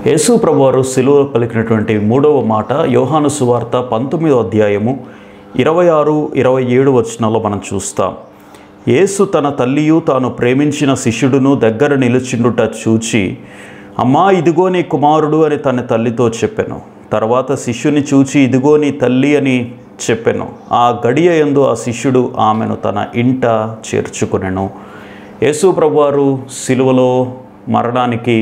యేసు ప్రభువారు సిలువలో పలికినటువంటి మూడవ మాట యోహాను సువార్త 19వ అధ్యాయము 26, 27 వచనాల్లో మనం చూస్తాం. యేసు తన తల్లియు తాను ప్రేమించిన శిష్యుడును దగ్గర నిలుచుండుట చూచి, అమ్మా ఇదిగో నీ కుమారుడు అని తన తల్లితో చెప్పెను. తర్వాత శిష్యుని చూచి, ఇదిగో నీ తల్లి అని చెప్పెను. ఆ గడియ యందు ఆ శిష్యుడు ఆమెను తన ఇంట చేర్చుకొనెను. యేసు ప్రభువారు సిలువలో మరణానికి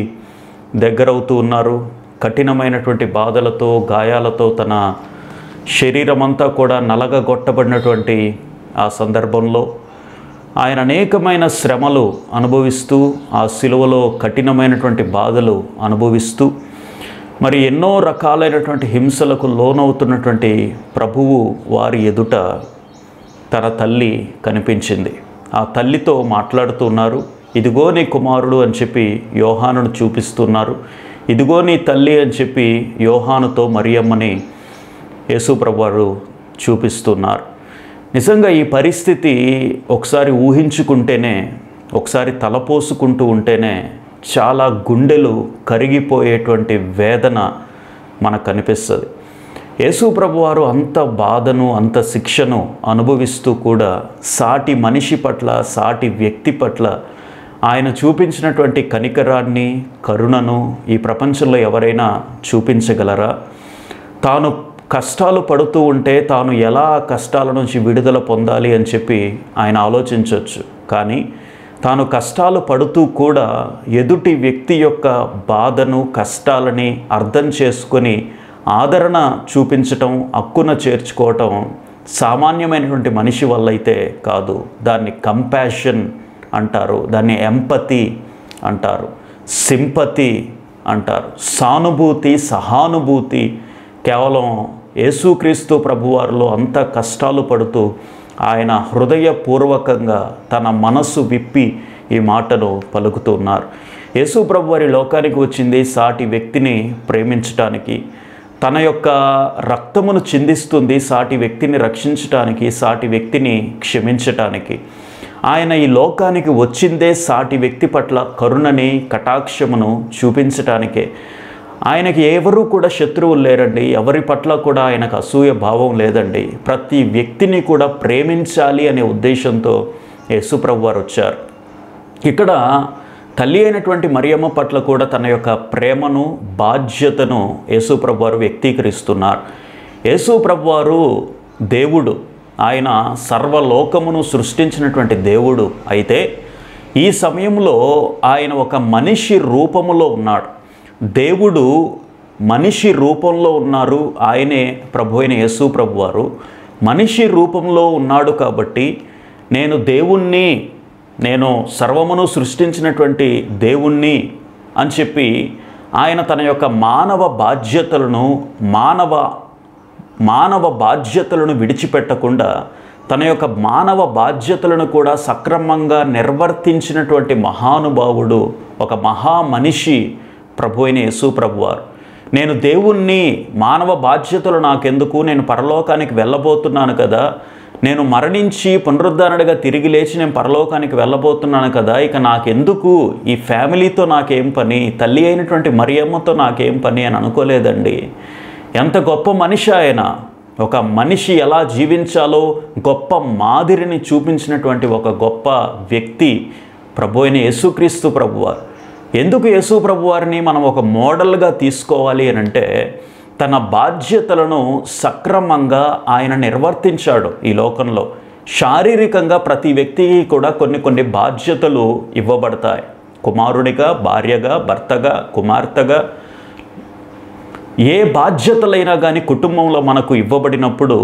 దగ్గరవుతూ ఉన్నారు. కఠినమైనటువంటి బాధలతో, గాయాలతో తన శరీరమంతా కూడా నలగగొట్టబడినటువంటి ఆ సందర్భంలో ఆయన అనేకమైన శ్రమలు అనుభవిస్తూ, ఆ సిలువలో కఠినమైనటువంటి బాధలు అనుభవిస్తూ, మరి ఎన్నో రకాలైనటువంటి హింసలకు లోనవుతున్నటువంటి ప్రభువు వారి ఎదుట తన తల్లి కనిపించింది. ఆ తల్లితో మాట్లాడుతున్నారు. ఇదిగో నీ కుమారుడు అని చెప్పి యోహానును చూపిస్తున్నారు. ఇదిగో నీ తల్లి అని చెప్పి యోహానుతో మరియమ్మని యేసు ప్రభువారు చూపిస్తున్నారు. నిజంగా ఈ పరిస్థితి ఒకసారి ఊహించుకుంటేనే, ఒకసారి తలపోసుకుంటూ ఉంటేనే చాలా గుండెలు కరిగిపోయేటువంటి వేదన మనకు కనిపిస్తుంది. యేసు ప్రభువారు అంత బాధను, అంత శిక్షను అనుభవిస్తూ కూడా సాటి మనిషి పట్ల, సాటి వ్యక్తి పట్ల ఆయన చూపించినటువంటి కనికరాన్ని, కరుణను ఈ ప్రపంచంలో ఎవరైనా చూపించగలరా? తాను కష్టాలు పడుతూ ఉంటే తాను ఎలా కష్టాల నుంచి విడుదల పొందాలి అని చెప్పి ఆయన ఆలోచించవచ్చు. కానీ తాను కష్టాలు పడుతూ కూడా ఎదుటి వ్యక్తి యొక్క బాధను, కష్టాలని అర్థం చేసుకొని ఆదరణ చూపించటం, హక్కున చేర్చుకోవటం సామాన్యమైనటువంటి మనిషి వల్ల అయితే కాదు. దాన్ని కంపాషన్ అంటారు, దాన్ని ఎంపతి అంటారు, సింపతి అంటారు, సానుభూతి, సహానుభూతి. కేవలం యేసుక్రీస్తు ప్రభువారిలో అంత కష్టాలు పడుతూ ఆయన హృదయపూర్వకంగా తన మనస్సు విప్పి ఈ మాటను పలుకుతున్నారు. యేసు ప్రభువారి లోకానికి వచ్చింది సాటి వ్యక్తిని ప్రేమించటానికి, తన యొక్క రక్తమును చిందిస్తుంది సాటి వ్యక్తిని రక్షించటానికి, సాటి వ్యక్తిని క్షమించటానికి. ఆయన ఈ లోకానికి వచ్చిందే సాటి వ్యక్తి పట్ల కరుణని, కటాక్షమును చూపించటానికే. ఆయనకి ఎవరు కూడా శత్రువులు లేరండి. ఎవరి పట్ల కూడా ఆయనకు అసూయ భావం లేదండి. ప్రతి వ్యక్తిని కూడా ప్రేమించాలి అనే ఉద్దేశంతో యేసు ప్రభువారు వచ్చారు. ఇక్కడ తల్లి అయినటువంటి మరియమ్మ పట్ల కూడా తన యొక్క ప్రేమను, బాధ్యతను యేసు ప్రభువారు వ్యక్తీకరిస్తున్నారు. యేసు ప్రభువారు దేవుడు, ఆయన సర్వలోకమును సృష్టించినటువంటి దేవుడు. అయితే ఈ సమయంలో ఆయన ఒక మనిషి రూపములో ఉన్నాడు. దేవుడు మనిషి రూపంలో ఉన్నారు. ఆయనే ప్రభు అయిన యేసు ప్రభువారు మనిషి రూపంలో ఉన్నాడు. కాబట్టి నేను దేవుణ్ణి, నేను సర్వమును సృష్టించినటువంటి దేవుణ్ణి అని చెప్పి ఆయన తన యొక్క మానవ బాధ్యతలను విడిచిపెట్టకుండా తన యొక్క మానవ బాధ్యతలను కూడా సక్రమంగా నిర్వర్తించినటువంటి మహానుభావుడు, ఒక మహామనిషి ప్రభు అయిన యేసు ప్రభువారు. నేను దేవుణ్ణి, మానవ బాధ్యతలు నాకెందుకు, నేను పరలోకానికి వెళ్ళబోతున్నాను కదా, నేను మరణించి పునరుద్ధరణగా తిరిగి లేచి నేను పరలోకానికి వెళ్ళబోతున్నాను కదా, ఇక నాకెందుకు, ఈ ఫ్యామిలీతో నాకేం పని, తల్లి అయినటువంటి మరియమ్మతో నాకేం పని అని అనుకోలేదండి. ఎంత గొప్ప మనిషి ఆయన! ఒక మనిషి ఎలా జీవించాలో గొప్ప మాదిరిని చూపించినటువంటి ఒక గొప్ప వ్యక్తి ప్రభు అయిన యేసుక్రీస్తు ప్రభువారు. ఎందుకు యేసు ప్రభువారిని మనం ఒక మోడల్గా తీసుకోవాలి అని అంటే, తన బాధ్యతలను సక్రమంగా ఆయన నిర్వర్తించాడు. ఈ లోకంలో శారీరకంగా ప్రతి వ్యక్తికి కూడా కొన్ని బాధ్యతలు ఇవ్వబడతాయి. కుమారుడిగా, భార్యగా, భర్తగా, కుమార్తెగా, ఏ బాధ్యతలైనా కానీ కుటుంబంలో మనకు ఇవ్వబడినప్పుడు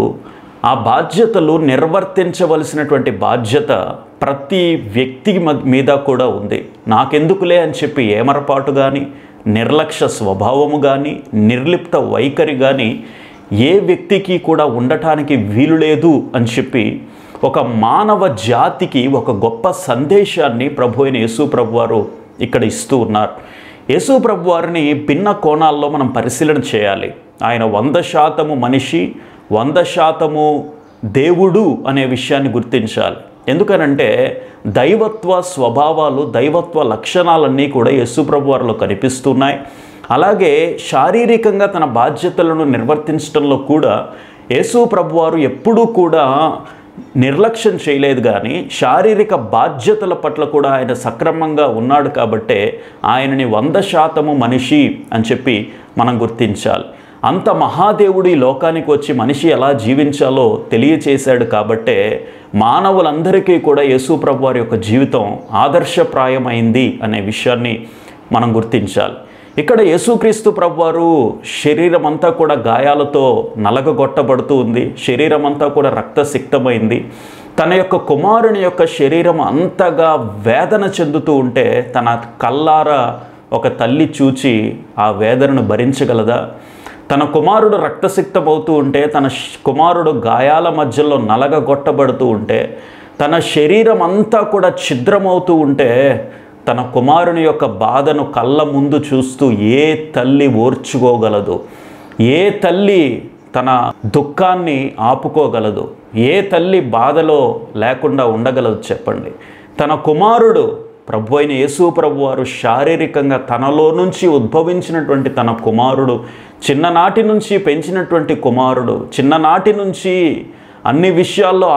ఆ బాధ్యతలు నిర్వర్తించవలసినటువంటి బాధ్యత ప్రతి వ్యక్తి మీద కూడా ఉంది. నాకెందుకులే అని చెప్పి ఏమరపాటు కానీ, నిర్లక్ష్య స్వభావము కానీ, నిర్లిప్త వైఖరి కానీ ఏ వ్యక్తికి కూడా ఉండటానికి వీలు లేదు అని చెప్పి ఒక మానవ జాతికి ఒక గొప్ప సందేశాన్ని ప్రభు అయిన యేసు ప్రభువారు ఇక్కడ ఇస్తూ ఉన్నారు. యేసు ప్రభువారిని భిన్న కోణాల్లో మనం పరిశీలన చేయాలి. ఆయన 100% మనిషి, 100% దేవుడు అనే విషయాన్ని గుర్తించాలి. ఎందుకనంటే దైవత్వ స్వభావాలు, దైవత్వ లక్షణాలన్నీ కూడా యేసు ప్రభువారిలో కనిపిస్తున్నాయి. అలాగే శారీరకంగా తన బాధ్యతలను నిర్వర్తించడంలో కూడా యేసు ప్రభువారు ఎప్పుడూ కూడా నిర్లక్ష్యం చేయలేదు, కానీ శారీరక బాధ్యతల పట్ల కూడా ఆయన సక్రమంగా ఉన్నాడు కాబట్టే ఆయనని 100% మనిషి అని చెప్పి మనం గుర్తించాలి. అంత మహాదేవుడు ఈ లోకానికి వచ్చి మనిషి ఎలా జీవించాలో తెలియచేశాడు కాబట్టే మానవులందరికీ కూడా యేసు ప్రభువారి యొక్క జీవితం ఆదర్శప్రాయమైంది అనే విషయాన్ని మనం గుర్తించాలి. ఇక్కడ యేసుక్రీస్తు ప్రభువారు శరీరం అంతా కూడా గాయాలతో నలగగొట్టబడుతూ ఉంది, శరీరం అంతా కూడా రక్తసిక్తమైంది. తన యొక్క కుమారుని యొక్క శరీరం అంతగా వేదన చెందుతూ ఉంటే తన కళ్ళారా ఒక తల్లి చూచి ఆ వేదనను భరించగలదా? తన కుమారుడు రక్తసిక్తమవుతూ ఉంటే, తన కుమారుడు గాయాల మధ్యలో నలగగొట్టబడుతూ ఉంటే, తన శరీరం అంతా కూడా ఛిద్రమవుతూ ఉంటే తన కుమారుని యొక్క బాధను కళ్ళ ముందు చూస్తూ ఏ తల్లి ఓర్చుకోగలదు? ఏ తల్లి తన దుఃఖాన్ని ఆపుకోగలదు? ఏ తల్లి బాధలో లేకుండా ఉండగలదు చెప్పండి? తన కుమారుడు ప్రభు అయిన యేసు ప్రభువారు శారీరకంగా తనలో నుంచి ఉద్భవించినటువంటి తన కుమారుడు, చిన్ననాటి నుంచి పెంచినటువంటి కుమారుడు, చిన్ననాటి నుంచి అన్ని విషయాల్లో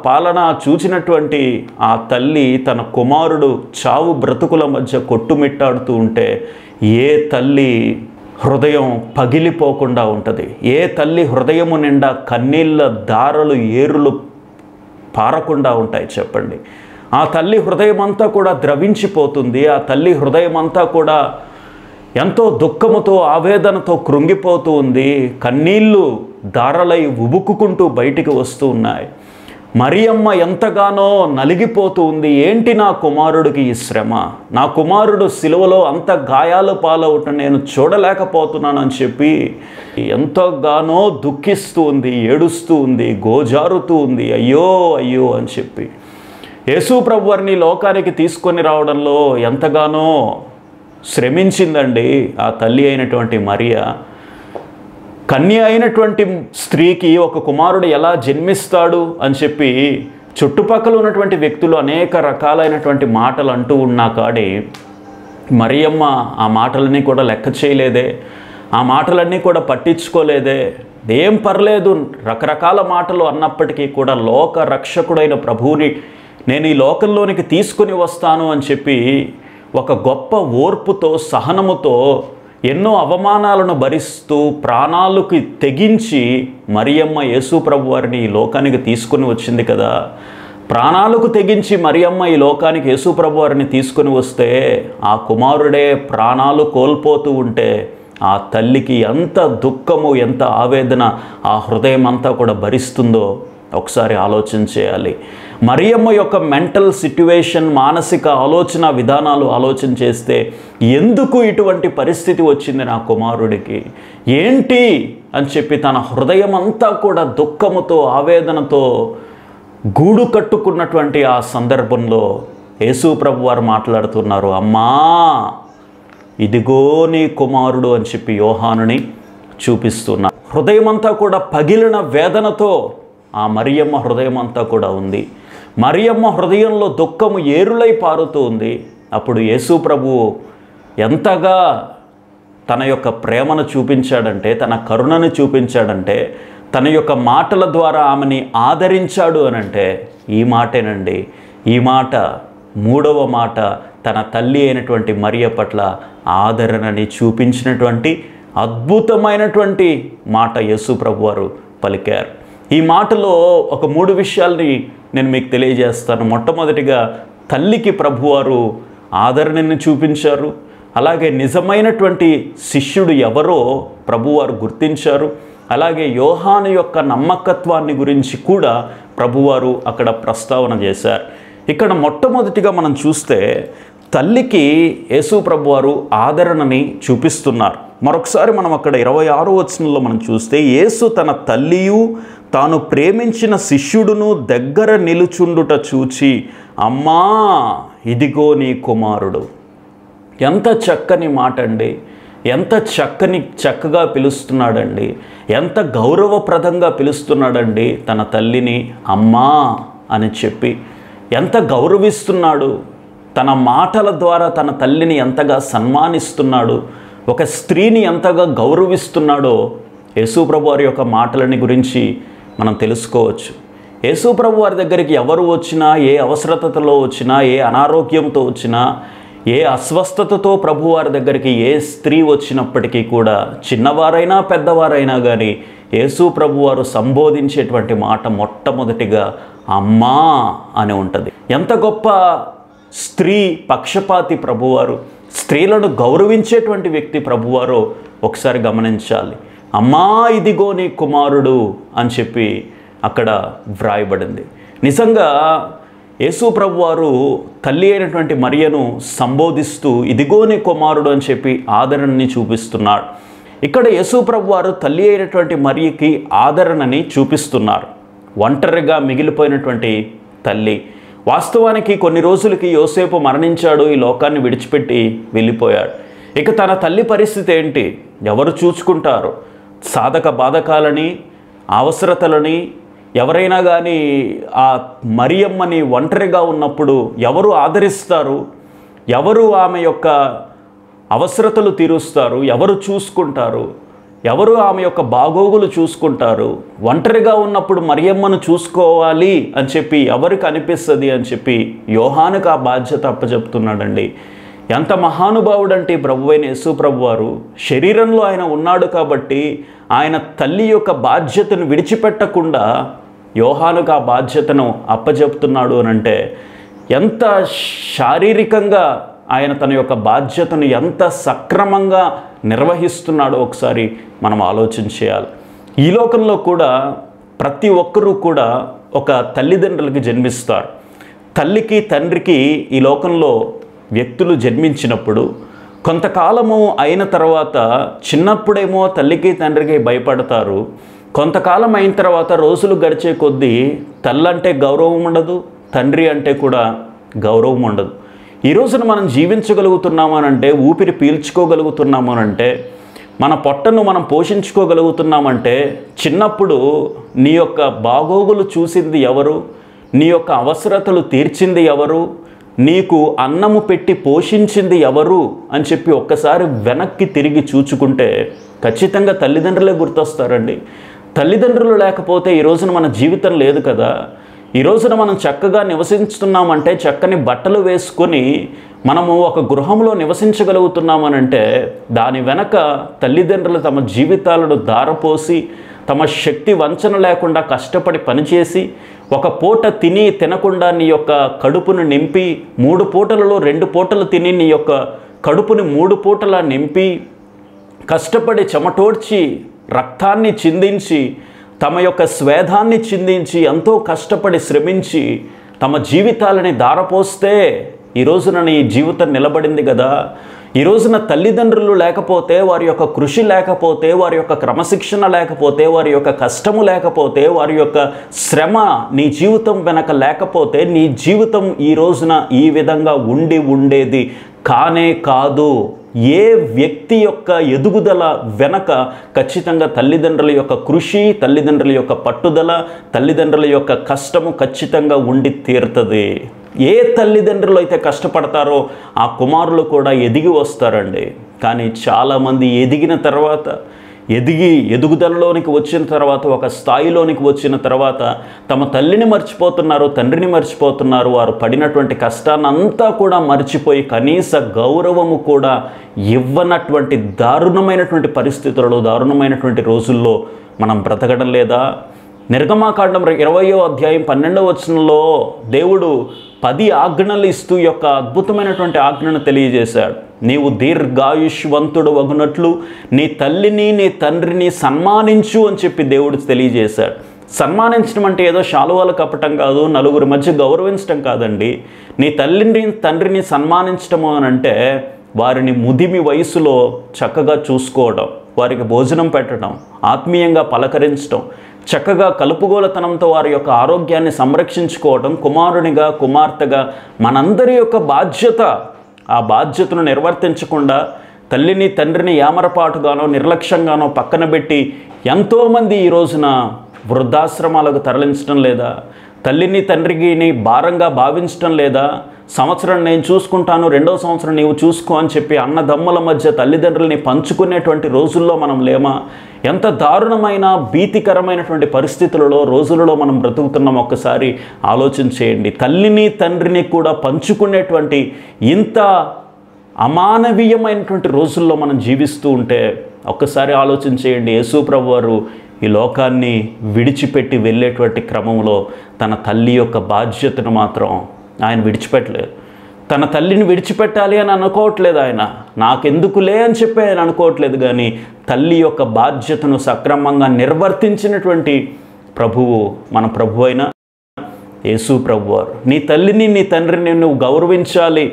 పాలన చూచినటువంటి ఆ తల్లి తన కుమారుడు చావు బ్రతుకుల మధ్య కొట్టుమిట్టాడుతూ ఉంటే ఏ తల్లి హృదయం పగిలిపోకుండా ఉంటుంది? ఏ తల్లి హృదయము నిండా కన్నీళ్ళ దారలు ఏరులు పారకుండా ఉంటాయి చెప్పండి? ఆ తల్లి హృదయం అంతా కూడా ద్రవించిపోతుంది. ఆ తల్లి హృదయం అంతా కూడా ఎంతో దుఃఖముతో ఆవేదనతో కృంగిపోతూ ఉంది. కన్నీళ్ళు దారలై ఉబుకుకుంటూ బయటికి వస్తూ ఉన్నాయి. మరియమ్మ ఎంతగానో నలిగిపోతూ ఉంది. ఏంటి నా కుమారుడికి ఈ శ్రమ? నా కుమారుడు సిలువలో అంత గాయాలు పాలవటం నేను చూడలేకపోతున్నానని చెప్పి ఎంతగానో దుఃఖిస్తూ ఉంది, ఏడుస్తూ ఉంది, గోజారుతూ ఉంది, అయ్యో అయ్యో అని చెప్పి. యేసు ప్రభువారిని లోకానికి తీసుకొని రావడంలో ఎంతగానో శ్రమించిందండి ఆ తల్లి అయినటువంటి మరియ. కన్య అయినటువంటి స్త్రీకి ఒక కుమారుడు ఎలా జన్మిస్తాడు అని చెప్పి చుట్టుపక్కల ఉన్నటువంటి వ్యక్తులు అనేక రకాలైనటువంటి మాటలు అంటూ ఉన్నా కానీ మరియమ్మ ఆ మాటలన్నీ కూడా లెక్క చేయలేదే, ఆ మాటలన్నీ కూడా పట్టించుకోలేదే. ఏం పర్లేదు, రకరకాల మాటలు అన్నప్పటికీ కూడా లోక రక్షకుడైన ప్రభువుని నేను ఈ లోకంలోనికి తీసుకుని వస్తాను అని చెప్పి ఒక గొప్ప ఓర్పుతో సహనముతో ఎన్నో అవమానాలను భరిస్తూ ప్రాణాలకు తెగించి మరియమ్మ యేసు ప్రభువారిని ఈ లోకానికి తీసుకుని వచ్చింది కదా. ప్రాణాలకు తెగించి మరియమ్మ ఈ లోకానికి యేసు ప్రభువారిని తీసుకుని వస్తే ఆ కుమారుడే ప్రాణాలు కోల్పోతూ ఉంటే ఆ తల్లికి ఎంత దుఃఖము, ఎంత ఆవేదన ఆ హృదయం అంతా కూడా భరిస్తుందో ఒకసారి ఆలోచన చేయాలి. మరియమ్మ యొక్క మెంటల్ సిట్యువేషన్, మానసిక ఆలోచన విధానాలు ఆలోచన చేస్తే ఎందుకు ఇటువంటి పరిస్థితి వచ్చింది నా కుమారుడికి, ఏంటి అని చెప్పి తన హృదయం అంతా కూడా దుఃఖముతో ఆవేదనతో గూడు కట్టుకున్నటువంటి ఆ సందర్భంలో యేసు ప్రభువారు మాట్లాడుతున్నారు, అమ్మా ఇదిగో నీ కుమారుడు అని చెప్పి యోహానుని చూపిస్తున్నారు. హృదయమంతా కూడా పగిలిన వేదనతో ఆ మరియమ్మ హృదయం అంతా కూడా ఉంది. మరియమ్మ హృదయంలో దుఃఖము ఏరులై పారుతూ ఉంది. అప్పుడు యేసు ప్రభువు ఎంతగా తన యొక్క ప్రేమను చూపించాడంటే, తన కరుణను చూపించాడంటే, తన యొక్క మాటల ద్వారా ఆమెని ఆదరించాడు అనంటే ఈ మాటేనండి. ఈ మాట, మూడవ మాట, తన తల్లి అయినటువంటి మరియ పట్ల ఆదరణని చూపించినటువంటి అద్భుతమైనటువంటి మాట యేసు ప్రభువారు పలికారు. ఈ మాటలో ఒక 3 విషయాల్ని నేను మీకు తెలియజేస్తాను. మొట్టమొదటిగా తల్లికి ప్రభువారు ఆదరణని చూపించారు. అలాగే నిజమైనటువంటి శిష్యుడు ఎవరో ప్రభువారు గుర్తించారు. అలాగే యోహాను యొక్క నమ్మకత్వాన్ని గురించి కూడా ప్రభువారు అక్కడ ప్రస్తావన చేశారు. ఇక్కడ మొట్టమొదటిగా మనం చూస్తే తల్లికి యేసు ప్రభువారు ఆదరణని చూపిస్తున్నారు. మరొకసారి మనం అక్కడ 26వ వచనంలో మనం చూస్తే, యేసు తన తల్లియు తాను ప్రేమించిన శిష్యుడును దగ్గర నిలుచుండుట చూచి, అమ్మా ఇదిగో నీ కుమారుడు. ఎంత చక్కని మాట అండి, ఎంత చక్కగా పిలుస్తున్నాడండి, ఎంత గౌరవప్రదంగా పిలుస్తున్నాడండి తన తల్లిని అమ్మా అని చెప్పి. ఎంత గౌరవిస్తున్నాడు, తన మాటల ద్వారా తన తల్లిని ఎంతగా సన్మానిస్తున్నాడు. ఒక స్త్రీని ఎంతగా గౌరవిస్తున్నాడో యేసుప్రభు వారి యొక్క మాటలని గురించి మనం తెలుసుకోవచ్చు. యేసుప్రభు వారి దగ్గరికి ఎవరు వచ్చినా, ఏ అవసరతలో వచ్చినా, ఏ అనారోగ్యంతో వచ్చినా, ఏ అస్వస్థతతో ప్రభువారి దగ్గరికి ఏ స్త్రీ వచ్చినప్పటికీ కూడా చిన్నవారైనా పెద్దవారైనా కానీ యేసు ప్రభువారు సంబోధించేటువంటి మాట మొట్టమొదటిగా అమ్మా అని ఉంటుంది. ఎంత గొప్ప స్త్రీ పక్షపాతి ప్రభువారు, స్త్రీలను గౌరవించేటువంటి వ్యక్తి ప్రభువారో ఒకసారి గమనించాలి. అమ్మా ఇదిగో నీ కుమారుడు అని చెప్పి అక్కడ వ్రాయబడింది. నిజంగా యేసు ప్రభువారు తల్లి అయినటువంటి మరియను సంబోధిస్తూ ఇదిగో నీ కుమారుడు అని చెప్పి ఆదరణని చూపిస్తున్నాడు. ఇక్కడ యేసు ప్రభువారు తల్లి అయినటువంటి మరియకి ఆదరణని చూపిస్తున్నారు. ఒంటరిగా మిగిలిపోయినటువంటి తల్లి. వాస్తవానికి కొన్ని రోజులకి యోసేపు మరణించాడు, ఈ లోకాన్ని విడిచిపెట్టి వెళ్ళిపోయాడు. ఇక తన తల్లి పరిస్థితి ఏంటి? ఎవరు చూసుకుంటారు? సాధక బాధకాలని, అవసరతలని ఎవరైనా కానీ ఆ మరియమ్మని ఒంటరిగా ఉన్నప్పుడు ఎవరు ఆదరిస్తారు? ఎవరు ఆమె యొక్క అవసరతలు తీరుస్తారు? ఎవరు చూసుకుంటారు? ఎవరు ఆమె యొక్క బాగోగులు చూసుకుంటారు? ఒంటరిగా ఉన్నప్పుడు మరియమ్మను చూసుకోవాలి అని చెప్పి ఎవరికి అనిపిస్తుంది అని చెప్పి యోహానుకు ఆ బాధ్యత అప్పచెప్తున్నాడండి. ఎంత మహానుభావుడంటే ప్రభువైన యేసు ప్రభువారు శరీరంలో ఆయన ఉన్నాడు కాబట్టి ఆయన తల్లి యొక్క బాధ్యతను విడిచిపెట్టకుండా యోహానుకు ఆ బాధ్యతను అప్పచెప్తున్నాడు అని అంటే ఎంత శారీరకంగా ఆయన తన యొక్క బాధ్యతను ఎంత సక్రమంగా నిర్వహిస్తున్నాడో ఒకసారి మనం ఆలోచన చేయాలి. ఈ లోకంలో కూడా ప్రతి ఒక్కరూ కూడా ఒక తల్లిదండ్రులకి జన్మిస్తారు. తల్లికి తండ్రికి ఈ లోకంలో వ్యక్తులు జన్మించినప్పుడు కొంతకాలము అయిన తర్వాత చిన్నప్పుడేమో తల్లికి తండ్రికి భయపడతారు. కొంతకాలం అయిన తర్వాత రోజులు గడిచే కొద్దీ తల్లి అంటే గౌరవం ఉండదు, తండ్రి అంటే కూడా గౌరవం ఉండదు. ఈ రోజున మనం జీవించగలుగుతున్నాము అనంటే, ఊపిరి పీల్చుకోగలుగుతున్నాము అనంటే, మన పొట్టను మనం పోషించుకోగలుగుతున్నామంటే చిన్నప్పుడు నీ యొక్క బాగోగులు చూసింది ఎవరు? నీ యొక్క అవసరతలు తీర్చింది ఎవరు? నీకు అన్నము పెట్టి పోషించింది ఎవరు అని చెప్పి ఒక్కసారి వెనక్కి తిరిగి చూచుకుంటే ఖచ్చితంగా తల్లిదండ్రులే గుర్తొస్తారండి. తల్లిదండ్రులు లేకపోతే ఈ రోజున మన జీవితం లేదు కదా. ఈ రోజున మనం చక్కగా నివసిస్తున్నామంటే, చక్కని బట్టలు వేసుకొని మనము ఒక గృహంలో నివసించగలుగుతున్నామనంటే దాని వెనక తల్లిదండ్రులు తమ జీవితాలను ధారపోసి తమ శక్తి వంచన లేకుండా కష్టపడి పనిచేసి ఒక పూట తిని తినకుండా నీ యొక్క కడుపును నింపి 3 పూటలలో 2 పూటలు తిని నీ యొక్క కడుపుని 3 పూటలా నింపి కష్టపడి చెమటోడ్చి రక్తాన్ని చిందించి తమ యొక్క స్వేదాన్ని చిందించి ఎంతో కష్టపడి శ్రమించి తమ జీవితాలని ధారపోస్తే ఈ రోజున నీ జీవితం నిలబడింది కదా. ఈ రోజున తల్లిదండ్రులు లేకపోతే, వారి యొక్క కృషి లేకపోతే, వారి యొక్క క్రమశిక్షణ లేకపోతే, వారి యొక్క కష్టము లేకపోతే, వారి యొక్క శ్రమ నీ జీవితం వెనక లేకపోతే నీ జీవితం ఈ రోజున ఈ విధంగా ఉండేది కానే కాదు. ఏ వ్యక్తి యొక్క ఎదుగుదల వెనక ఖచ్చితంగా తల్లిదండ్రుల యొక్క కృషి, తల్లిదండ్రుల యొక్క పట్టుదల, తల్లిదండ్రుల యొక్క కష్టము ఖచ్చితంగా ఉండి తీరుతుంది. ఏ తల్లిదండ్రులు అయితే కష్టపడతారో ఆ కుమారులు కూడా ఎదిగి వస్తారండి. కానీ చాలామంది ఎదిగిన తర్వాత, ఎదుగుదలలోనికి వచ్చిన తర్వాత, ఒక స్థాయిలోనికి వచ్చిన తర్వాత తమ తల్లిని మర్చిపోతున్నారు, తండ్రిని మర్చిపోతున్నారు. వారు పడినటువంటి కష్టాన్ని అంతా కూడా మర్చిపోయి కనీస గౌరవము కూడా ఇవ్వనటువంటి దారుణమైనటువంటి పరిస్థితులలో, దారుణమైనటువంటి రోజుల్లో మనం బ్రతకడం లేదా? నిర్గమాకాండం 20వ అధ్యాయం 12వ వచనంలో దేవుడు 10 ఆజ్ఞలు ఇస్తూ యొక్క అద్భుతమైనటువంటి ఆజ్ఞను తెలియజేశాడు. నీవు దీర్ఘాయుష్వంతుడు వగునట్లు నీ తల్లిని నీ తండ్రిని సన్మానించు అని చెప్పి దేవుడు తెలియజేశాడు. సన్మానించడం అంటే ఏదో శాలువాలు కప్పటం కాదు, నలుగురి మధ్య గౌరవించడం కాదండి. నీ తల్లిని తండ్రిని సన్మానించటము అని అంటే వారిని ముదిమి వయసులో చక్కగా చూసుకోవడం, వారికి భోజనం పెట్టడం, ఆత్మీయంగా పలకరించడం, చక్కగా కలుపుగోలతనంతో వారి యొక్క ఆరోగ్యాన్ని సంరక్షించుకోవడం కుమారునిగా, కుమార్తెగా మనందరి యొక్క బాధ్యత. ఆ బాధ్యతను నిర్వర్తించకుండా తల్లిని తండ్రిని యామరపాటుగానో నిర్లక్ష్యంగానో పక్కన పెట్టి ఎంతోమంది ఈ రోజున వృద్ధాశ్రమాలకు తరలించడం లేదా? తల్లిని తండ్రిని భారంగా భావించడం లేదా? సంవత్సరం నేను చూసుకుంటాను, రెండో సంవత్సరం నీవు చూసుకో అని చెప్పి అన్నదమ్ముల మధ్య తల్లిదండ్రుల్ని పంచుకునేటువంటి రోజుల్లో మనం లేమా? ఎంత దారుణమైన భీతికరమైనటువంటి పరిస్థితులలో రోజులలో మనం బ్రతుకుతున్నాం ఒక్కసారి ఆలోచన చేయండి. తల్లిని తండ్రిని కూడా పంచుకునేటువంటి ఇంత అమానవీయమైనటువంటి రోజుల్లో మనం జీవిస్తూ ఉంటే ఒక్కసారి ఆలోచన చేయండి. యేసు ప్రభువారు ఈ లోకాన్ని విడిచిపెట్టి వెళ్ళేటువంటి క్రమంలో తన తల్లి యొక్క బాధ్యతను మాత్రం ఆయన విడిచిపెట్టలేదు. తన తల్లిని విడిచిపెట్టాలి అని అనుకోవట్లేదు ఆయన, నాకెందుకులే అని చెప్పి ఆయన అనుకోవట్లేదు. కానీ తల్లి యొక్క బాధ్యతను సక్రమంగా నిర్వర్తించినటువంటి ప్రభువు మన ప్రభు అయిన యేసు ప్రభువారు. నీ తల్లిని నీ తండ్రిని నువ్వు గౌరవించాలి,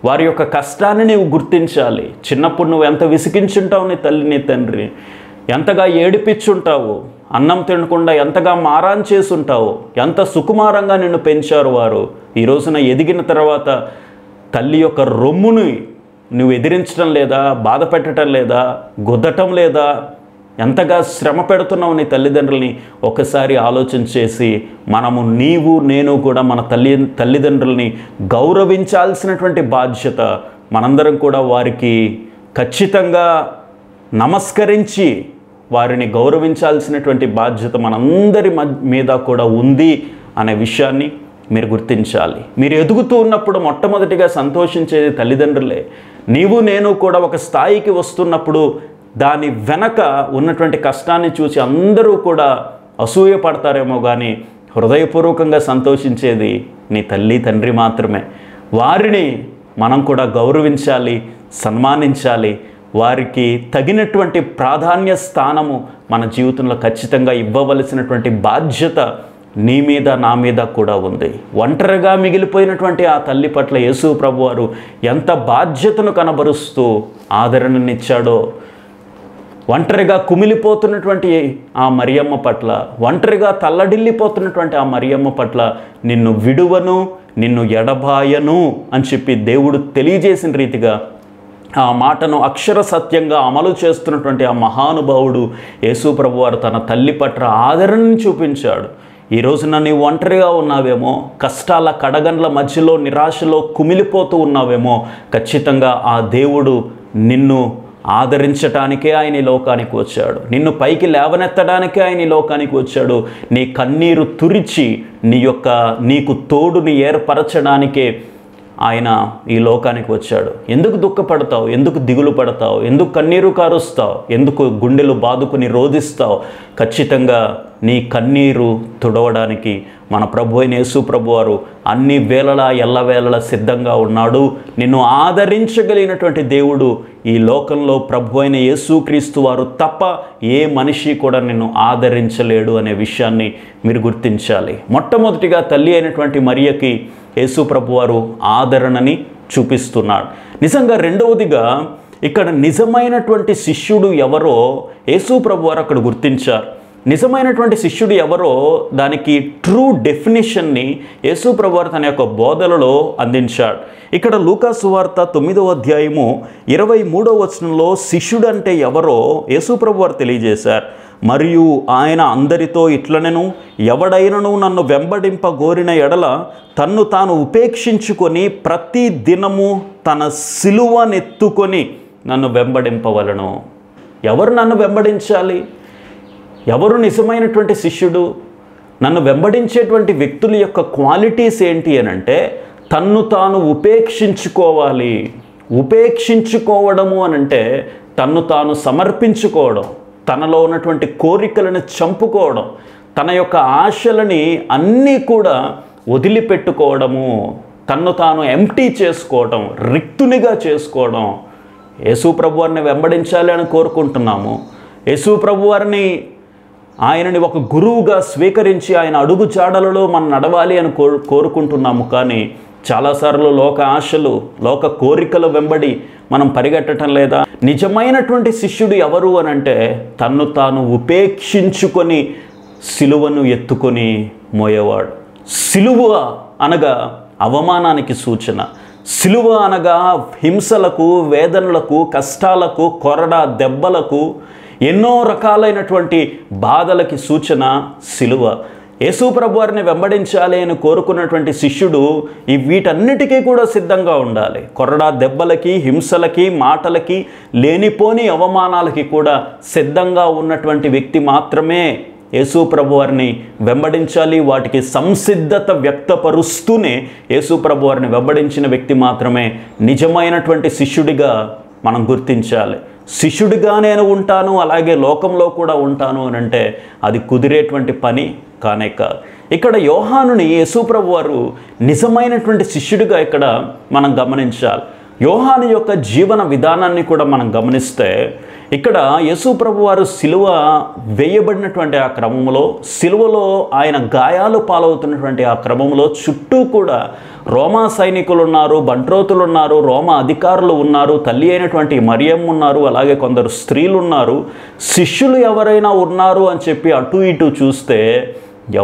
వారి యొక్క కష్టాన్ని నువ్వు గుర్తించాలి. చిన్నప్పుడు నువ్వు ఎంత విసిగించుంటావు నీ తల్లి నీ తండ్రిని, ఎంతగా ఏడిపించుంటావు, అన్నం తినకుండా ఎంతగా మారాన్ చేసుంటావు, ఎంత సుకుమారంగా నిన్ను పెంచారు వారు. ఈ రోజున ఎదిగిన తర్వాత తల్లి యొక్క రొమ్ముని నువ్వు ఎదిరించడం లేదా, బాధ పెట్టడం లేదా, గుద్దటం లేదా, ఎంతగా శ్రమ పెడుతున్నావు నీ తల్లిదండ్రులని ఒకసారి ఆలోచన చేసి నీవు నేను కూడా మన తల్లిదండ్రులని గౌరవించాల్సినటువంటి బాధ్యత మనందరం కూడా వారికి ఖచ్చితంగా నమస్కరించి వారిని గౌరవించాల్సినటువంటి బాధ్యత మనందరి మీద కూడా ఉంది అనే విషయాన్ని మీరు గుర్తించాలి. మీరు ఎదుగుతూ ఉన్నప్పుడు మొట్టమొదటిగా సంతోషించేది తల్లిదండ్రులే. నీవు నేను కూడా ఒక స్థాయికి వస్తున్నప్పుడు దాని వెనక ఉన్నటువంటి కష్టాన్ని చూసి అందరూ కూడా అసూయ పడతారేమో, కానీ హృదయపూర్వకంగా సంతోషించేది నీ తల్లి తండ్రి మాత్రమే. వారిని మనం కూడా గౌరవించాలి, సన్మానించాలి. వారికి తగినటువంటి ప్రాధాన్య స్థానము మన జీవితంలో ఖచ్చితంగా ఇవ్వవలసినటువంటి బాధ్యత నీ మీద నా మీద కూడా ఉంది. ఒంటరిగా మిగిలిపోయినటువంటి ఆ తల్లి పట్ల యేసు ప్రభువారు ఎంత బాధ్యతను కనబరుస్తూ ఆదరణనిచ్చాడో, ఒంటరిగా కుమిలిపోతున్నటువంటి ఆ మరియమ్మ పట్ల, ఒంటరిగా తల్లడిల్లిపోతున్నటువంటి ఆ మరియమ్మ పట్ల నిన్ను విడువను, నిన్ను ఎడబాయను అని చెప్పి దేవుడు తెలియజేసిన రీతిగా ఆ మాటను అక్షర సత్యంగా అమలు చేస్తున్నటువంటి ఆ మహానుభావుడు యేసు ప్రభువారు తన తల్లి పట్ల ఆదరణను చూపించాడు. ఈ రోజున నీవు ఒంటరిగా ఉన్నావేమో, కష్టాల కడగండ్ల మధ్యలో నిరాశలో కుమిలిపోతూ ఉన్నావేమో, ఖచ్చితంగా ఆ దేవుడు నిన్ను ఆదరించటానికే ఆయన ఈ లోకానికి వచ్చాడు. నిన్ను పైకి లేవనెత్తడానికే ఆయన ఈ లోకానికి వచ్చాడు. నీ కన్నీరు తురిచి నీకు తోడుని ఏర్పరచడానికే ఆయన ఈ లోకానికి వచ్చాడు. ఎందుకు దుఃఖపడతావు? ఎందుకు దిగులు పడతావు? ఎందుకు కన్నీరు కారుస్తావు? ఎందుకు గుండెలు బాదుకుని రోధిస్తావు? ఖచ్చితంగా నీ కన్నీరు తుడవడానికి మన ప్రభు అయిన యేసు ప్రభువారు అన్ని వేళలా ఎల్లవేళలా సిద్ధంగా ఉన్నాడు. నిన్ను ఆదరించగలిగినటువంటి దేవుడు ఈ లోకంలో ప్రభు అయిన యేసుక్రీస్తు వారు తప్ప ఏ మనిషి కూడా నిన్ను ఆదరించలేడు అనే విషయాన్ని మీరు గుర్తించాలి. మొట్టమొదటిగా తల్లి అయినటువంటి మరియకి యేసు ప్రభువారు ఆదరణని చూపిస్తున్నాడు. నిజంగా రెండవదిగా ఇక్కడ నిజమైనటువంటి శిష్యుడు ఎవరో యేసు ప్రభువారు అక్కడ గుర్తించారు. నిజమైనటువంటి శిష్యుడు ఎవరో దానికి ట్రూ డెఫినిషన్ని యేసు ప్రభువారు తన యొక్క బోధనలో అందించాడు. ఇక్కడ లూకా సువార్త 9వ అధ్యాయము 23వ వచనంలో శిష్యుడు అంటే ఎవరో యేసు ప్రభువారు తెలియజేశారు. మరియు ఆయన అందరితో ఇట్లనెను, ఎవడైనను నన్ను వెంబడింపగోరిన ఎడల తన్ను తాను ఉపేక్షించుకొని ప్రతి దినము తన సిలువనెత్తుకొని నన్ను వెంబడింపవలను. ఎవరు నన్ను వెంబడించాలి? ఎవరు నిజమైనటువంటి శిష్యుడు? నన్ను వెంబడించేటువంటి వ్యక్తుల యొక్క క్వాలిటీస్ ఏంటి అని అంటే తన్ను తాను ఉపేక్షించుకోవాలి. ఉపేక్షించుకోవడము అనంటే తన్ను తాను సమర్పించుకోవడం, తనలో ఉన్నటువంటి కోరికలను చంపుకోవడం, తన యొక్క ఆశలని అన్నీ కూడా వదిలిపెట్టుకోవడము, తన్ను తాను ఎంప్టీ చేసుకోవడం, రిక్తునిగా చేసుకోవడం. యేసు ప్రభువారిని వెంబడించాలి అని కోరుకుంటున్నాము. యేసు ప్రభువారిని ఆయనని ఒక గురువుగా స్వీకరించి ఆయన అడుగు జాడలలో మనం నడవాలి అని కోరుకుంటున్నాము. కానీ చాలాసార్లు లోక ఆశలు, లోక కోరికల వెంబడి మనం పరిగెట్టడం లేదా? నిజమైనటువంటి శిష్యుడు ఎవరు అని అంటే తన్ను తాను ఉపేక్షించుకొని సిలువను ఎత్తుకొని మోయేవాడు. సిలువ అనగా అవమానానికి సూచన. సిలువ అనగా హింసలకు, వేదనలకు, కష్టాలకు, కొరడా దెబ్బలకు, ఎన్నో రకాలైనటువంటి బాధలకి సూచన సిలువ. యేసు ప్రభువారిని వెంబడించాలి అని కోరుకున్నటువంటి శిష్యుడు ఈ వీటన్నిటికీ కూడా సిద్ధంగా ఉండాలి. కొరడా దెబ్బలకి, హింసలకి, మాటలకి, లేనిపోని అవమానాలకి కూడా సిద్ధంగా ఉన్నటువంటి వ్యక్తి మాత్రమే యేసు ప్రభువారిని వెంబడించాలి. వాటికి సంసిద్ధత వ్యక్తపరుస్తూనే యేసు ప్రభువారిని వెంబడించిన వ్యక్తి మాత్రమే నిజమైనటువంటి శిష్యుడిగా మనం గుర్తించాలి. శిష్యుడిగా నేను ఉంటాను, అలాగే లోకంలో కూడా ఉంటాను అని అంటే అది కుదిరేటువంటి పని కానే కాదు. ఇక్కడ యోహానుని యేసు ప్రభువారు నిజమైనటువంటి శిష్యుడిగా ఇక్కడ మనం గమనించాలి. యోహాను యొక్క జీవన విధానాన్ని కూడా మనం గమనిస్తే ఇక్కడ యేసు ప్రభువారు సిలువ వేయబడినటువంటి ఆ క్రమంలో, సిలువలో ఆయన గాయాలు పాలవుతున్నటువంటి ఆ క్రమంలో చుట్టూ కూడా రోమా సైనికులు ఉన్నారు, బంట్రోతులు ఉన్నారు, రోమా అధికారులు ఉన్నారు, తల్లి అయినటువంటి మరియమ్మ ఉన్నారు, అలాగే కొందరు స్త్రీలు ఉన్నారు. శిష్యులు ఎవరైనా ఉన్నారు అని చెప్పి అటు ఇటు చూస్తే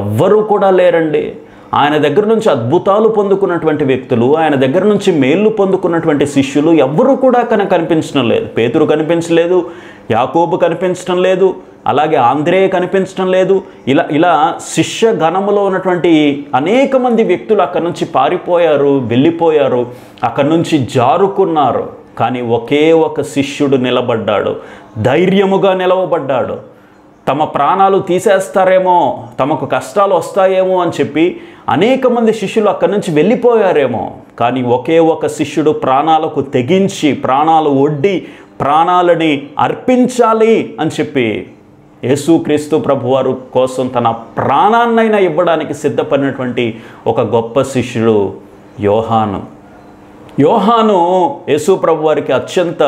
ఎవ్వరూ కూడా లేరండి. ఆయన దగ్గర నుంచి అద్భుతాలు పొందుకున్నటువంటి వ్యక్తులు, ఆయన దగ్గర నుంచి మేళ్ళు పొందుకున్నటువంటి శిష్యులు ఎవ్వరూ కూడా కనిపించడం లేదు. పేతురు కనిపించలేదు, యాకోబు కనిపించడం లేదు, అలాగే ఆంద్రేయ కనిపించడం లేదు. ఇలా శిష్య గణములో ఉన్నటువంటి అనేక మంది వ్యక్తులు అక్కడి నుంచి పారిపోయారు, వెళ్ళిపోయారు, అక్కడి నుంచి జారుకున్నారు. కానీ ఒకే ఒక శిష్యుడు నిలబడ్డాడు, ధైర్యముగా నిలవబడ్డాడు. తమ ప్రాణాలు తీసేస్తారేమో, తమకు కష్టాలు వస్తాయేమో అని చెప్పి అనేక మంది శిష్యులు అక్కడి నుంచి వెళ్ళిపోయారేమో, కానీ ఒకే ఒక శిష్యుడు ప్రాణాలకు తెగించి, ప్రాణాలు ఒడ్డి, ప్రాణాలని అర్పించాలి అని చెప్పి యేసుక్రీస్తు ప్రభువారు కోసం తన ప్రాణాన్నైనా ఇవ్వడానికి సిద్ధపడినటువంటి ఒక గొప్ప శిష్యుడు యోహాను. యోహాను యేసు ప్రభువారికి అత్యంత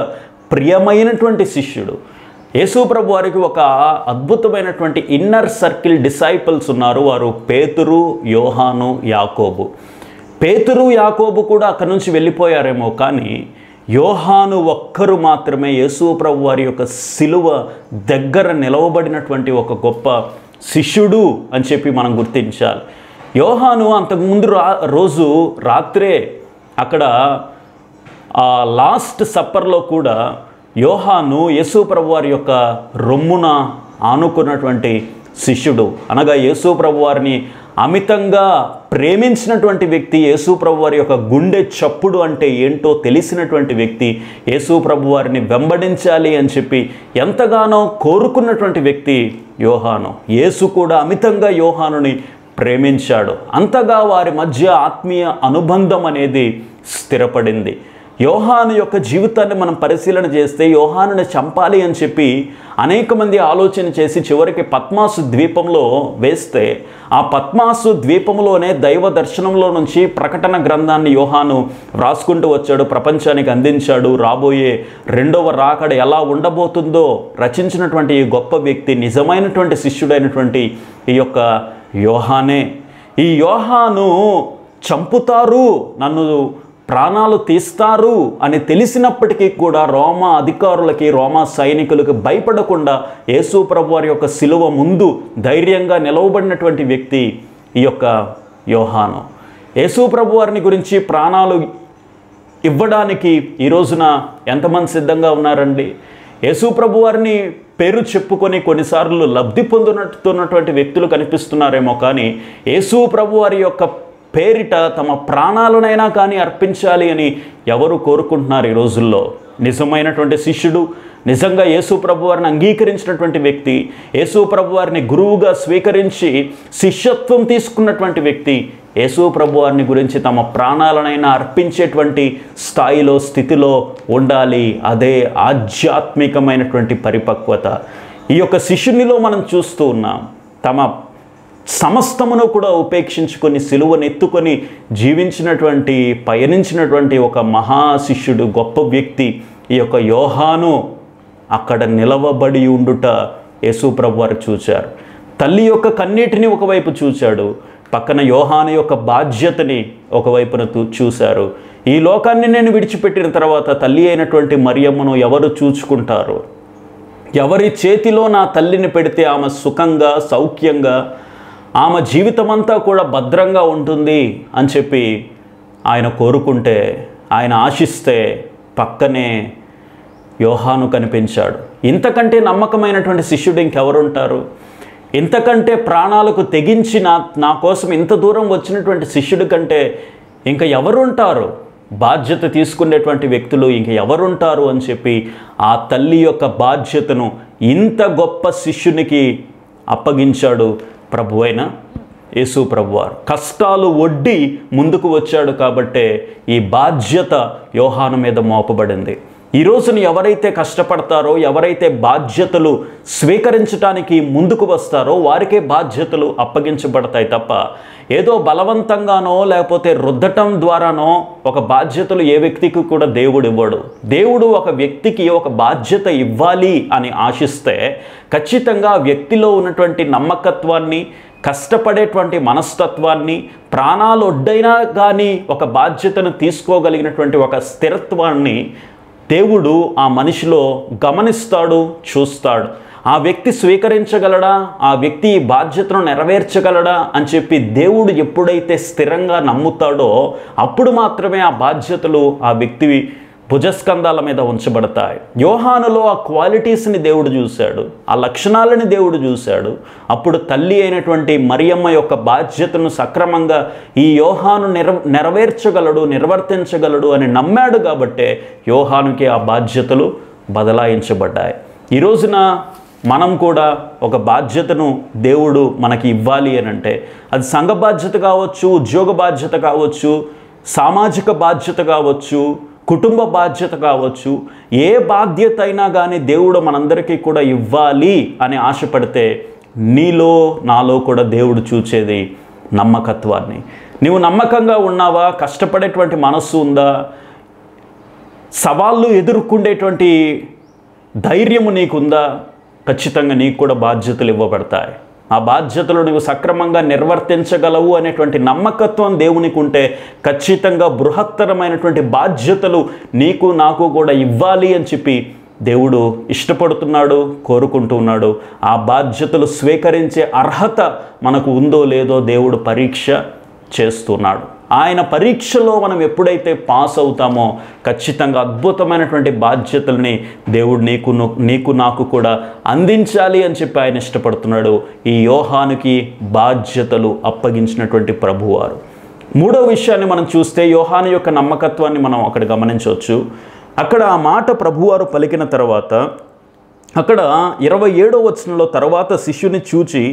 ప్రియమైనటువంటి శిష్యుడు. యేసు ప్రభువారికి ఒక అద్భుతమైనటువంటి ఇన్నర్ సర్కిల్ డిసైపుల్స్ ఉన్నారు. వారు పేతురు, యోహాను, యాకోబు. పేతురు, యాకోబు కూడా అక్కడి నుంచి వెళ్ళిపోయారేమో, కానీ యోహాను ఒక్కరు మాత్రమే యేసు ప్రభువారి యొక్క సిలువ దగ్గర నిలవబడినటువంటి ఒక గొప్ప శిష్యుడు అని చెప్పి మనం గుర్తించాలి. యోహాను అంతకుముందు రోజు రాత్రే అక్కడ లాస్ట్ సప్పర్లో కూడా యోహాను యేసు ప్రభువారి యొక్క రొమ్మున ఆనుకున్నటువంటి శిష్యుడు. అనగా యేసు ప్రభువారిని అమితంగా ప్రేమించినటువంటి వ్యక్తి, యేసు ప్రభువారి యొక్క గుండె చప్పుడు అంటే ఏంటో తెలిసినటువంటి వ్యక్తి, యేసు ప్రభువారిని వెంబడించాలి అని చెప్పి ఎంతగానో కోరుకున్నటువంటి వ్యక్తి యోహాను. యేసు కూడా అమితంగా యోహానుని ప్రేమించాడు. అంతగా వారి మధ్య ఆత్మీయ అనుబంధం అనేది స్థిరపడింది. యోహాను యొక్క జీవితాన్ని మనం పరిశీలన చేస్తే యోహానుని చంపాలి అని చెప్పి అనేక మంది ఆలోచన చేసి చివరికి పద్మాసు ద్వీపంలో వేస్తే, ఆ పద్మాసు ద్వీపంలోనే దైవ దర్శనంలో నుంచి ప్రకటన గ్రంథాన్ని యోహాను వ్రాసుకుంటూ వచ్చాడు, ప్రపంచానికి అందించాడు. రాబోయే రెండవ రాకడ ఎలా ఉండబోతుందో రచించినటువంటి ఈ గొప్ప వ్యక్తి, నిజమైనటువంటి శిష్యుడైనటువంటి ఈ యొక్క యోహానే. ఈ యోహాను చంపుతారు, నన్ను ప్రాణాలు తీస్తారు అని తెలిసినప్పటికీ కూడా రోమా అధికారులకి, రోమా సైనికులకు భయపడకుండా యేసు ప్రభువారి యొక్క సిలువ ముందు ధైర్యంగా నిలవబడినటువంటి వ్యక్తి ఈ యొక్క యోహాను. యేసు ప్రభువారిని గురించి ప్రాణాలు ఇవ్వడానికి ఈ రోజున ఎంతమంది సిద్ధంగా ఉన్నారండి? యేసు ప్రభువారిని పేరు చెప్పుకొని కొన్నిసార్లు లబ్ధి పొందుతున్నటువంటి వ్యక్తులు కనిపిస్తున్నారేమో, కానీ యేసు ప్రభువారి యొక్క పేరిట తమ ప్రాణాలనైనా కానీ అర్పించాలి అని ఎవరు కోరుకుంటున్నారు ఈ రోజుల్లో? నిజమైనటువంటి శిష్యుడు, నిజంగా యేసు ప్రభువారిని అంగీకరించినటువంటి వ్యక్తి, యేసు ప్రభువారిని గురువుగా స్వీకరించి శిష్యత్వం తీసుకున్నటువంటి వ్యక్తి యేసు ప్రభువారిని గురించి తమ ప్రాణాలనైనా అర్పించేటువంటి స్థాయిలో, స్థితిలో ఉండాలి. అదే ఆధ్యాత్మికమైనటువంటి పరిపక్వత ఈ యొక్క శిష్యునిలో మనం చూస్తూ ఉన్నాం. తమ సమస్తమును కూడా ఉపేక్షించుకొని సిలువనెత్తుకొని జీవించినటువంటి, పయనించినటువంటి ఒక మహాశిష్యుడు, గొప్ప వ్యక్తి ఈ యొక్క యోహాను అక్కడ నిలవబడి ఉండుట యేసు ప్రభువారు చూచారు. తల్లి యొక్క కన్నీటిని ఒకవైపు చూచాడు, పక్కన యోహాను యొక్క బాధ్యతని ఒకవైపున చూశారు. ఈ లోకాన్ని నేను విడిచిపెట్టిన తర్వాత తల్లి అయినటువంటి మరియమ్మను ఎవరు చూచుకుంటారు? ఎవరి చేతిలో నా తల్లిని పెడితే ఆమె సుఖంగా, సౌఖ్యంగా, ఆమె జీవితమంతా కూడా భద్రంగా ఉంటుంది అని చెప్పి ఆయన కోరుకుంటే, ఆయన ఆశిస్తే పక్కనే యోహాను కనిపించాడు. ఇంతకంటే నమ్మకమైనటువంటి శిష్యుడు ఇంకెవరుంటారు? ఇంతకంటే ప్రాణాలకు తెగించి నా కోసం ఇంత దూరం వచ్చినటువంటి శిష్యుడి కంటే ఇంకా ఎవరుంటారు, బాధ్యత తీసుకునేటువంటి వ్యక్తులు ఇంకా ఎవరుంటారు అని చెప్పి ఆ తల్లి యొక్క బాధ్యతను ఇంత గొప్ప శిష్యునికి అప్పగించాడు ప్రభువైన యేసు ప్రభువారు. కష్టాలు ఒడ్డి ముందుకు వచ్చాడు కాబట్టే ఈ బాధ్యత యోహాను మీద మోపబడింది. ఈ రోజున ఎవరైతే కష్టపడతారో, ఎవరైతే బాధ్యతలు స్వీకరించడానికి ముందుకు వస్తారో వారికే బాధ్యతలు అప్పగించబడతాయి తప్ప ఏదో బలవంతంగానో లేకపోతే రుద్దటం ద్వారానో ఒక బాధ్యతలు ఏ వ్యక్తికి కూడా దేవుడు ఇవ్వడు. దేవుడు ఒక వ్యక్తికి ఒక బాధ్యత ఇవ్వాలి అని ఆశిస్తే ఖచ్చితంగా ఆ వ్యక్తిలో ఉన్నటువంటి నమ్మకత్వాన్ని, కష్టపడేటువంటి మనస్తత్వాన్ని, ప్రాణాలు ఒడ్డైనా కానీ ఒక బాధ్యతను తీసుకోగలిగినటువంటి ఒక స్థిరత్వాన్ని దేవుడు ఆ మనిషిలో గమనిస్తాడు, చూస్తాడు. ఆ వ్యక్తి స్వీకరించగలడా, ఆ వ్యక్తి ఈ బాధ్యతను నెరవేర్చగలడా అని చెప్పి దేవుడు ఎప్పుడైతే స్థిరంగా నమ్ముతాడో అప్పుడు మాత్రమే ఆ బాధ్యతలు ఆ వ్యక్తి భుజస్కంధాల మీద ఉంచబడతాయి. యోహానులో ఆ క్వాలిటీస్ని దేవుడు చూశాడు, ఆ లక్షణాలని దేవుడు చూశాడు. అప్పుడు తల్లి అయినటువంటి మరియమ్మ యొక్క బాధ్యతను సక్రమంగా ఈ యోహాను నెరవేర్చగలడు, నిర్వర్తించగలడు అని నమ్మాడు కాబట్టే యోహానుకి ఆ బాధ్యతలు బదలాయించబడ్డాయి. ఈ రోజున మనం కూడా ఒక బాధ్యతను దేవుడు మనకి ఇవ్వాలి అని అంటే అది సంఘ బాధ్యత కావచ్చు, ఉద్యోగ బాధ్యత కావచ్చు, సామాజిక బాధ్యత కావచ్చు, కుటుంబ బాధ్యత కావచ్చు, ఏ బాధ్యత అయినా కానీ దేవుడు మనందరికీ కూడా ఇవ్వాలి అని ఆశపడితే నీలో నాలో కూడా దేవుడు చూచేది నమ్మకత్వాన్ని. నీవు నమ్మకంగా ఉన్నావా? కష్టపడేటువంటి మనస్సు ఉందా? సవాళ్ళు ఎదుర్కొనేటువంటి ధైర్యము నీకుందా? ఖచ్చితంగా నీకు కూడా బాధ్యతలు ఇవ్వబడతాయి. ఆ బాధ్యతలు నువ్వు సక్రమంగా నిర్వర్తించగలవు అనేటువంటి నమ్మకత్వం దేవునికి ఉంటే ఖచ్చితంగా బృహత్తరమైనటువంటి బాధ్యతలు నీకు నాకు కూడా ఇవ్వాలి అని చెప్పి దేవుడు ఇష్టపడుతున్నాడు, కోరుకుంటున్నాడు. ఆ బాధ్యతలు స్వీకరించే అర్హత మనకు ఉందో లేదో దేవుడు పరీక్ష చేస్తున్నాడు. ఆయన పరీక్షలో మనం ఎప్పుడైతే పాస్ అవుతామో ఖచ్చితంగా అద్భుతమైనటువంటి బాధ్యతల్ని దేవుడు నీకు నాకు కూడా అందించాలి అని చెప్పి ఆయన ఇష్టపడుతున్నాడు. ఈ యోహానుకి బాధ్యతలు అప్పగించినటువంటి ప్రభువారు. మూడో విషయాన్ని మనం చూస్తే యోహాను యొక్క నమ్మకత్వాన్ని మనం అక్కడ గమనించవచ్చు. అక్కడ ఆ మాట ప్రభువారు పలికిన తర్వాత అక్కడ 27వ వచనంలో తర్వాత శిష్యుని చూచి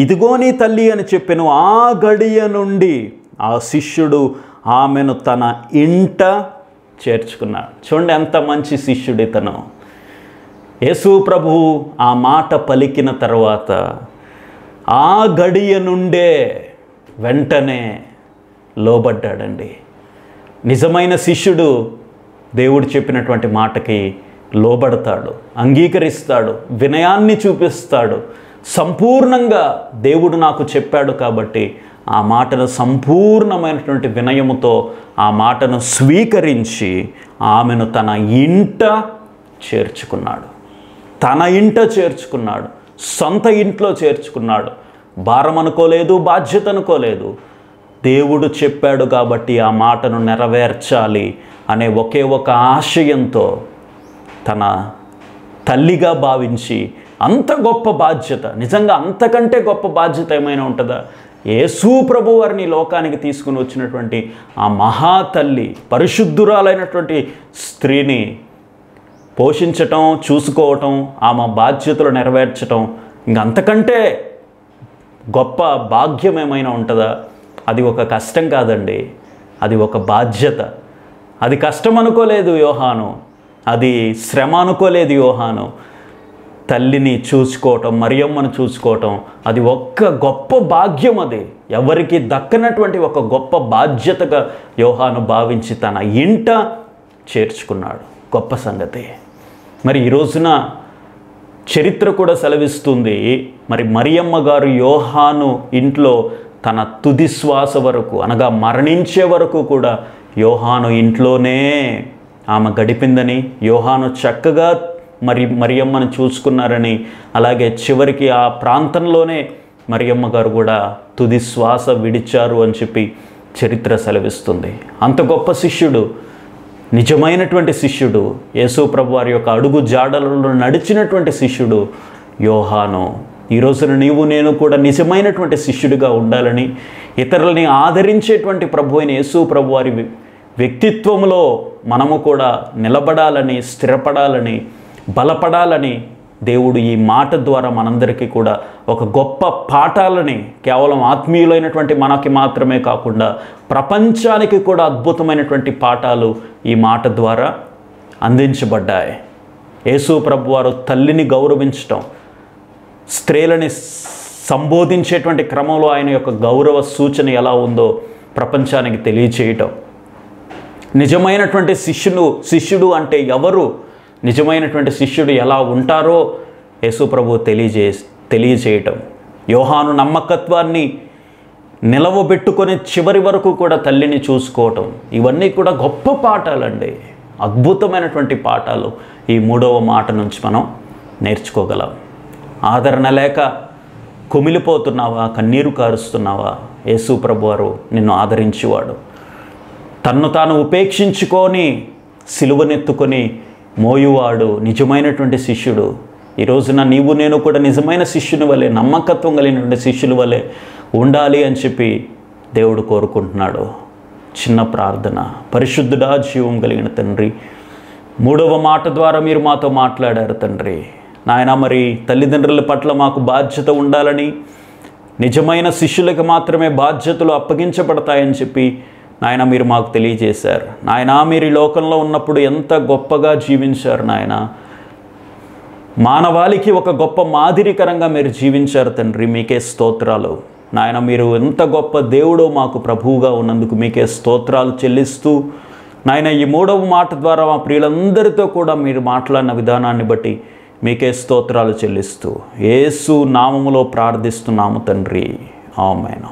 ఇదిగో నీ తల్లి అని చెప్పెను. ఆ గడియ నుండి ఆ శిష్యుడు ఆమెను తన ఇంట చేర్చుకున్నాడు. చూడండి ఎంత మంచి శిష్యుడు ఇతను. యేసు ప్రభువు ఆ మాట పలికిన తర్వాత ఆ గడియ నుండే వెంటనే లోబడ్డాడండి. నిజమైన శిష్యుడు దేవుడు చెప్పినటువంటి మాటకి లోబడతాడు, అంగీకరిస్తాడు, వినయాన్ని చూపిస్తాడు. సంపూర్ణంగా దేవుడు నాకు చెప్పాడు కాబట్టి ఆ మాటను సంపూర్ణమైనటువంటి వినయముతో ఆ మాటను స్వీకరించి ఆమెను తన ఇంట చేర్చుకున్నాడు. తన ఇంట చేర్చుకున్నాడు, సొంత ఇంట్లో చేర్చుకున్నాడు. భారం అనుకోలేదు, బాధ్యత అనుకోలేదు. దేవుడు చెప్పాడు కాబట్టి ఆ మాటను నెరవేర్చాలి అనే ఒకే ఒక ఆశయంతో తన తల్లిగా భావించి అంత గొప్ప బాధ్యత, నిజంగా అంతకంటే గొప్ప బాధ్యత ఏమైనా ఉంటుందా? యేసు ప్రభు వారిని లోకానికి తీసుకుని వచ్చినటువంటి ఆ మహాతల్లి, పరిశుద్ధురాలైనటువంటి స్త్రీని పోషించటం, చూసుకోవటం, ఆమె బాధ్యతలు నెరవేర్చటం ఇంక అంతకంటే గొప్ప భాగ్యం ఏమైనా ఉంటుందా? అది ఒక కష్టం కాదండి, అది ఒక బాధ్యత. అది కష్టం అనుకోలేదు యోహాను, అది శ్రమ అనుకోలేదు యోహాను. తల్లిని చూసుకోవటం, మరియమ్మను చూసుకోవటం అది ఒక్క గొప్ప భాగ్యం. అది ఎవరికి దక్కనటువంటి ఒక గొప్ప బాధ్యతగా యోహాను భావించి తన ఇంట చేర్చుకున్నాడు. గొప్ప సంగతి. మరి ఈ రోజున చరిత్ర కూడా సెలవిస్తుంది, మరి మరియమ్మ గారు యోహాను ఇంట్లో తన తుది శ్వాస వరకు, అనగా మరణించే వరకు కూడా యోహాను ఇంట్లోనే ఆమె గడిపిందని, యోహాను చక్కగా మరియమ్మను చూసుకున్నారని, అలాగే చివరికి ఆ ప్రాంతంలోనే మరియమ్మ గారు కూడా తుది శ్వాస విడిచారు అని చెప్పి చరిత్ర సెలవిస్తుంది. అంత గొప్ప శిష్యుడు, నిజమైనటువంటి శిష్యుడు, యేసు ప్రభు వారి యొక్క అడుగు జాడలలో నడిచినటువంటి శిష్యుడు యోహాను. ఈ రోజున నీవు నేను కూడా నిజమైనటువంటి శిష్యుడిగా ఉండాలని, ఇతరులని ఆదరించేటువంటి ప్రభు అయిన యేసు ప్రభు వారి వ్యక్తిత్వంలో మనము కూడా నిలబడాలని, స్థిరపడాలని, బలపడాలని దేవుడు ఈ మాట ద్వారా మనందరికీ కూడా ఒక గొప్ప పాఠాలని, కేవలం ఆత్మీయులైనటువంటి మనకి మాత్రమే కాకుండా ప్రపంచానికి కూడా అద్భుతమైనటువంటి పాఠాలు ఈ మాట ద్వారా అందించబడ్డాయి. యేసు ప్రభు వారు తల్లిని గౌరవించటం, స్త్రీలని సంబోధించేటువంటి క్రమంలో ఆయన యొక్క గౌరవ సూచన ఎలా ఉందో ప్రపంచానికి తెలియచేయటం, నిజమైనటువంటి శిష్యుడు అంటే ఎవరు, నిజమైనటువంటి శిష్యుడు ఎలా ఉంటారో యేసు ప్రభు తెలియజేయటం, యోహాను నమ్మకత్వాన్ని నిలవబెట్టుకొని చివరి వరకు కూడా తల్లిని చూసుకోవటం, ఇవన్నీ కూడా గొప్ప పాఠాలండి, అద్భుతమైనటువంటి పాఠాలు ఈ 3వ మాట నుంచి మనం నేర్చుకోగలం. ఆదరణ లేక కుమిలిపోతున్నావా, కన్నీరు కారుస్తున్నావా? యేసు ప్రభు వారు నిన్ను ఆదరించేవాడు. తన్ను తాను ఉపేక్షించుకొని సిలువనెత్తుకొని మోయువాడు నిజమైనటువంటి శిష్యుడు. ఈ రోజున నీవు నేను కూడా నిజమైన శిష్యుని వలె, నమ్మకత్వం కలిగినటువంటి శిష్యుల వలె ఉండాలి అని చెప్పి దేవుడు కోరుకుంటున్నాడు. చిన్న ప్రార్థన. పరిశుద్ధుడా, జీవం కలిగిన తండ్రి, 3వ మాట ద్వారా మీరు మాతో మాట్లాడారు తండ్రి. నాయన, మరి తల్లిదండ్రుల పట్ల మాకు బాధ్యత ఉండాలని, నిజమైన శిష్యులకు మాత్రమే బాధ్యతలు అప్పగించబడతాయని చెప్పి నాయన మీరు మాకు తెలియజేశారు. నాయన, మీరు ఈ లోకంలో ఉన్నప్పుడు ఎంత గొప్పగా జీవించారు నాయన. మానవాళికి ఒక గొప్ప మాదిరికరంగా మీరు జీవించారు తండ్రి. మీకే స్తోత్రాలు నాయన. మీరు ఎంత గొప్ప దేవుడో మాకు ప్రభువుగా ఉన్నందుకు మీకే స్తోత్రాలు చెల్లిస్తూ నాయన, ఈ 3వ మాట ద్వారా మా ప్రియులందరితో కూడా మీరు మాట్లాడిన విధానాన్ని బట్టి మీకే స్తోత్రాలు చెల్లిస్తూ యేసు నామములో ప్రార్థిస్తున్నాము తండ్రి. ఆమేన్.